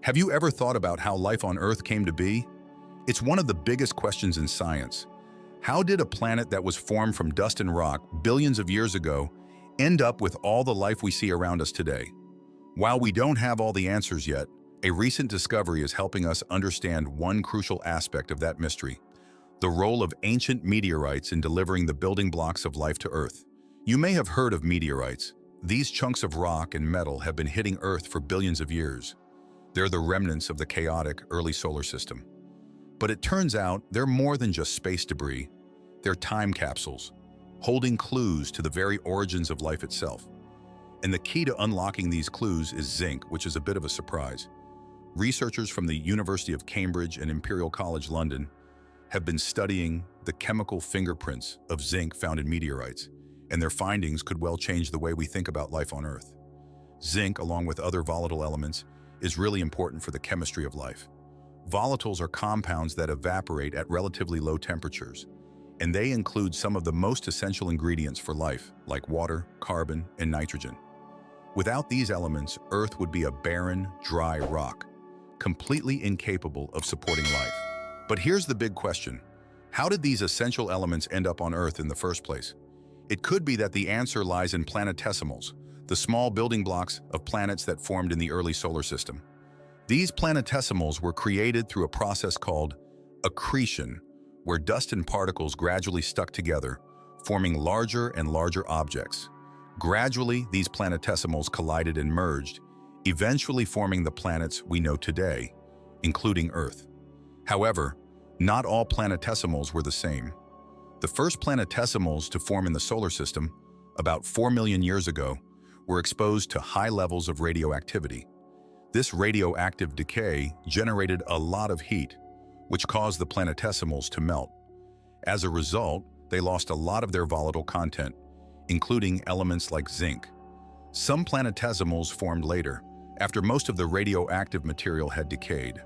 Have you ever thought about how life on Earth came to be? It's one of the biggest questions in science. How did a planet that was formed from dust and rock billions of years ago end up with all the life we see around us today? While we don't have all the answers yet, a recent discovery is helping us understand one crucial aspect of that mystery: the role of ancient meteorites in delivering the building blocks of life to Earth. You may have heard of meteorites. These chunks of rock and metal have been hitting Earth for billions of years. They're the remnants of the chaotic early solar system. But it turns out they're more than just space debris. They're time capsules, holding clues to the very origins of life itself. And the key to unlocking these clues is zinc, which is a bit of a surprise. Researchers from the University of Cambridge and Imperial College London have been studying the chemical fingerprints of zinc found in meteorites, and their findings could well change the way we think about life on Earth. Zinc, along with other volatile elements, is really important for the chemistry of life. Volatiles are compounds that evaporate at relatively low temperatures, and they include some of the most essential ingredients for life, like water, carbon, and nitrogen. Without these elements, Earth would be a barren, dry rock, completely incapable of supporting life. But here's the big question: how did these essential elements end up on Earth in the first place? It could be that the answer lies in planetesimals, the small building blocks of planets that formed in the early solar system. These planetesimals were created through a process called accretion, where dust and particles gradually stuck together, forming larger and larger objects. Gradually, these planetesimals collided and merged, eventually forming the planets we know today, including Earth. However, not all planetesimals were the same. The first planetesimals to form in the solar system, about 4 million years ago, were exposed to high levels of radioactivity. This radioactive decay generated a lot of heat, which caused the planetesimals to melt. As a result, they lost a lot of their volatile content, including elements like zinc. Some planetesimals formed later, after most of the radioactive material had decayed.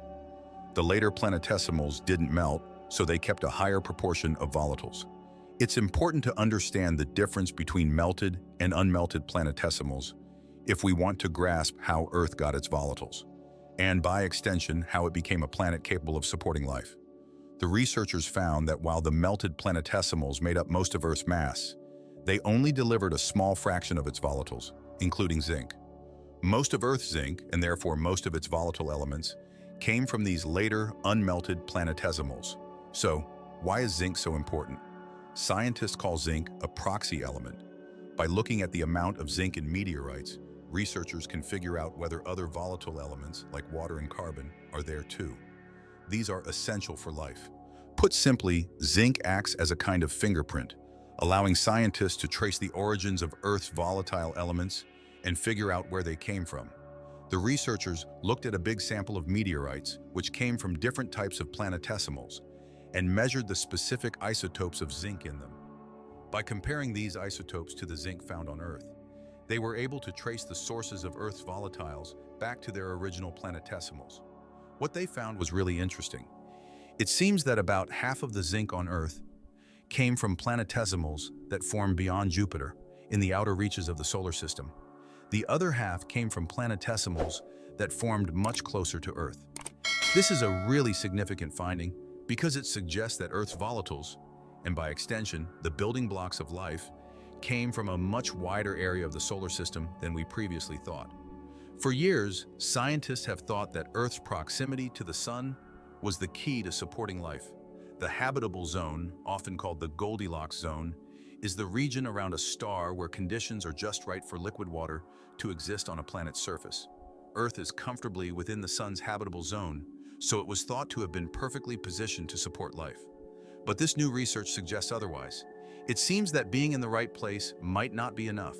The later planetesimals didn't melt, so they kept a higher proportion of volatiles. It's important to understand the difference between melted and unmelted planetesimals if we want to grasp how Earth got its volatiles, and by extension, how it became a planet capable of supporting life. The researchers found that while the melted planetesimals made up most of Earth's mass, they only delivered a small fraction of its volatiles, including zinc. Most of Earth's zinc, and therefore most of its volatile elements, came from these later unmelted planetesimals. So, why is zinc so important? Scientists call zinc a proxy element. By looking at the amount of zinc in meteorites, researchers can figure out whether other volatile elements, like water and carbon, are there too. These are essential for life. Put simply, zinc acts as a kind of fingerprint, allowing scientists to trace the origins of Earth's volatile elements and figure out where they came from. The researchers looked at a big sample of meteorites, which came from different types of planetesimals, and measured the specific isotopes of zinc in them. By comparing these isotopes to the zinc found on Earth, they were able to trace the sources of Earth's volatiles back to their original planetesimals. What they found was really interesting. It seems that about half of the zinc on Earth came from planetesimals that formed beyond Jupiter, in the outer reaches of the solar system. The other half came from planetesimals that formed much closer to Earth. This is a really significant finding because it suggests that Earth's volatiles, and by extension, the building blocks of life, came from a much wider area of the solar system than we previously thought. For years, scientists have thought that Earth's proximity to the Sun was the key to supporting life. The habitable zone, often called the Goldilocks zone, is the region around a star where conditions are just right for liquid water to exist on a planet's surface. Earth is comfortably within the Sun's habitable zone, so it was thought to have been perfectly positioned to support life. But this new research suggests otherwise. It seems that being in the right place might not be enough.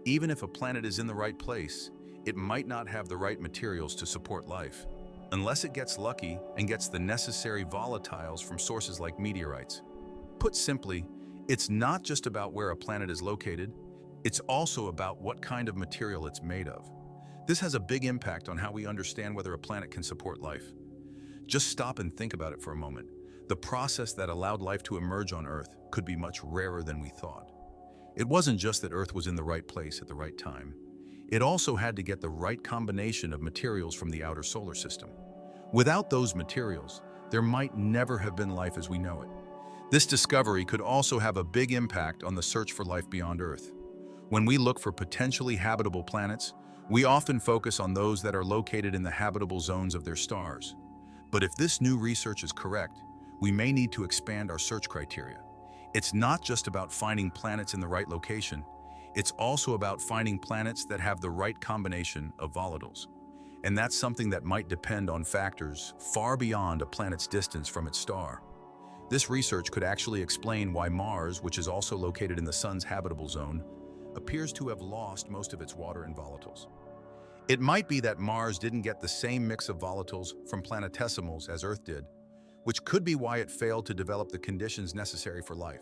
Even if a planet is in the right place, it might not have the right materials to support life, unless it gets lucky and gets the necessary volatiles from sources like meteorites. Put simply, it's not just about where a planet is located, it's also about what kind of material it's made of. This has a big impact on how we understand whether a planet can support life. Just stop and think about it for a moment. The process that allowed life to emerge on Earth could be much rarer than we thought. It wasn't just that Earth was in the right place at the right time. It also had to get the right combination of materials from the outer solar system. Without those materials, there might never have been life as we know it. This discovery could also have a big impact on the search for life beyond Earth. When we look for potentially habitable planets, we often focus on those that are located in the habitable zones of their stars. But if this new research is correct, we may need to expand our search criteria. It's not just about finding planets in the right location, it's also about finding planets that have the right combination of volatiles. And that's something that might depend on factors far beyond a planet's distance from its star. This research could actually explain why Mars, which is also located in the Sun's habitable zone, appears to have lost most of its water and volatiles. It might be that Mars didn't get the same mix of volatiles from planetesimals as Earth did, which could be why it failed to develop the conditions necessary for life.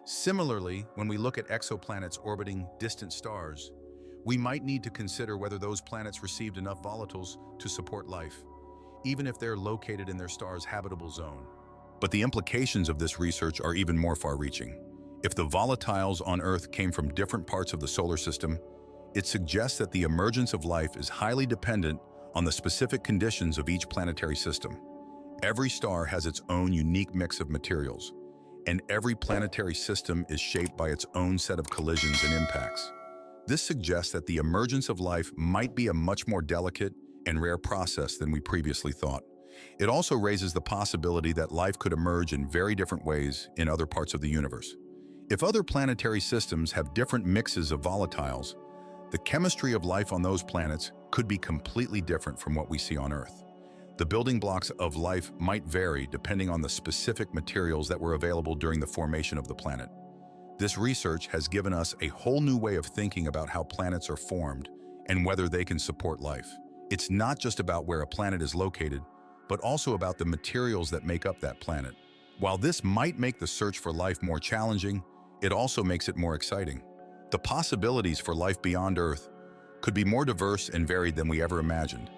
Similarly, when we look at exoplanets orbiting distant stars, we might need to consider whether those planets received enough volatiles to support life, even if they're located in their star's habitable zone. But the implications of this research are even more far-reaching. If the volatiles on Earth came from different parts of the solar system, it suggests that the emergence of life is highly dependent on the specific conditions of each planetary system. Every star has its own unique mix of materials, and every planetary system is shaped by its own set of collisions and impacts. This suggests that the emergence of life might be a much more delicate and rare process than we previously thought. It also raises the possibility that life could emerge in very different ways in other parts of the universe. If other planetary systems have different mixes of volatiles, the chemistry of life on those planets could be completely different from what we see on Earth. The building blocks of life might vary depending on the specific materials that were available during the formation of the planet. This research has given us a whole new way of thinking about how planets are formed and whether they can support life. It's not just about where a planet is located, but also about the materials that make up that planet. While this might make the search for life more challenging, it also makes it more exciting. The possibilities for life beyond Earth could be more diverse and varied than we ever imagined.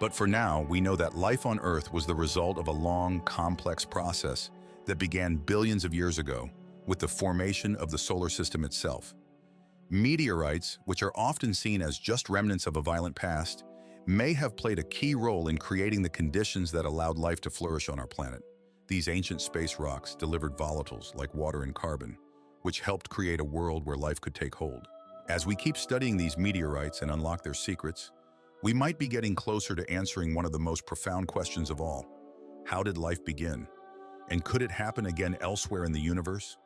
But for now, we know that life on Earth was the result of a long, complex process that began billions of years ago with the formation of the solar system itself. Meteorites, which are often seen as just remnants of a violent past, may have played a key role in creating the conditions that allowed life to flourish on our planet. These ancient space rocks delivered volatiles like water and carbon, which helped create a world where life could take hold. As we keep studying these meteorites and unlock their secrets, we might be getting closer to answering one of the most profound questions of all. How did life begin? And could it happen again elsewhere in the universe?